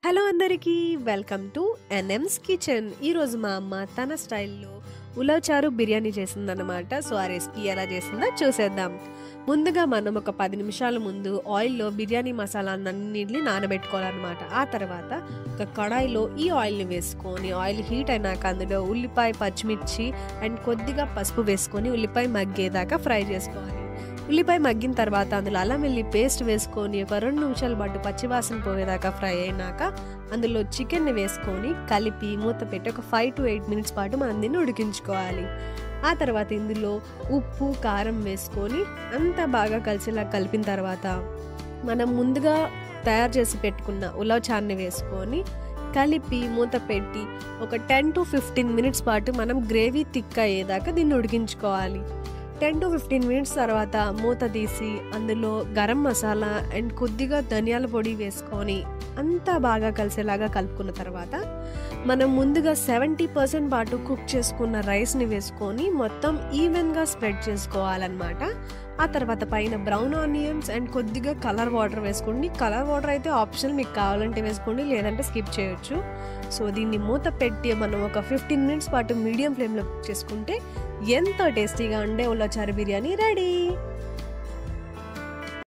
Hello అందరికీ welcome to ఎన్ఎమ్స్ kitchen. ఈరోజు మా అమ్మ తన స్టైల్లో ఉలవచారు బిర్యానీ చేసిందనమాట. సో ఆ రెసిపీ ఎలా చేసిందో చూసేద్దాం. ముందుగా మనం ఒక 10 నిమిషాల ముందు ఆయిల్లో బిర్యానీ మసాలాలన్నింటినీ నానబెట్టుకోవాలన్నమాట. ఆ తర్వాత ఒక కడాయిలో ఈ ఆయిల్ని వేసుకొని ఆయిల్ హీట్ అయినాక అందులో ఉల్లిపాయ, పచ్చిమిర్చి అండ్ కొద్దిగా పసుపు వేసుకొని ఉల్లిపాయ మగ్గేదాకా ఫ్రై చేసుకోవాలి. ఉల్లిపాయ మగ్గిన తర్వాత అందులో అల్లం వెల్లుల్లి పేస్ట్ వేసుకొని ఒక 2 నిమిషాల పాటు పచ్చివాసన పోయేదాకా ఫ్రై అయినాక అందులో చికెన్ని వేసుకొని కలిపి మూత పెట్టి ఒక 5 to 8 మినిట్స్ పాటు మనం దీన్ని ఉడికించుకోవాలి. ఆ తర్వాత ఇందులో ఉప్పు, కారం వేసుకొని అంతా బాగా కలిసేలా కలిపిన తర్వాత మనం ముందుగా తయారు చేసి పెట్టుకున్న ఉలవచారుని వేసుకొని కలిపి మూత పెట్టి ఒక 10 to 15 మినిట్స్ పాటు మనం గ్రేవీ థిక్ అయ్యేదాకా దీన్ని ఉడికించుకోవాలి. 10 to 15 మినిట్స్ తర్వాత మూత తీసి అందులో గరం మసాలా అండ్ కొద్దిగా ధనియాల పొడి వేసుకొని అంతా బాగా కలిసేలాగా కలుపుకున్న తర్వాత మనం ముందుగా 70% పాటు కుక్ చేసుకున్న రైస్ని వేసుకొని మొత్తం ఈవెన్గా స్ప్రెడ్ చేసుకోవాలన్నమాట. ఆ తర్వాత పైన బ్రౌన్ ఆనియన్స్ అండ్ కొద్దిగా కలర్ వాటర్ వేసుకోండి. కలర్ వాటర్ అయితే ఆప్షనల్, మీకు కావాలంటే వేసుకోండి, లేదంటే స్కిప్ చేయొచ్చు. సో దీన్ని మూత పెట్టి మనం ఒక 15 మినిట్స్ పాటు మీడియం ఫ్లేమ్లో కుక్ చేసుకుంటే ఎంతో టేస్టీగా ఉండే ఉలవచారు బిర్యానీ రెడీ.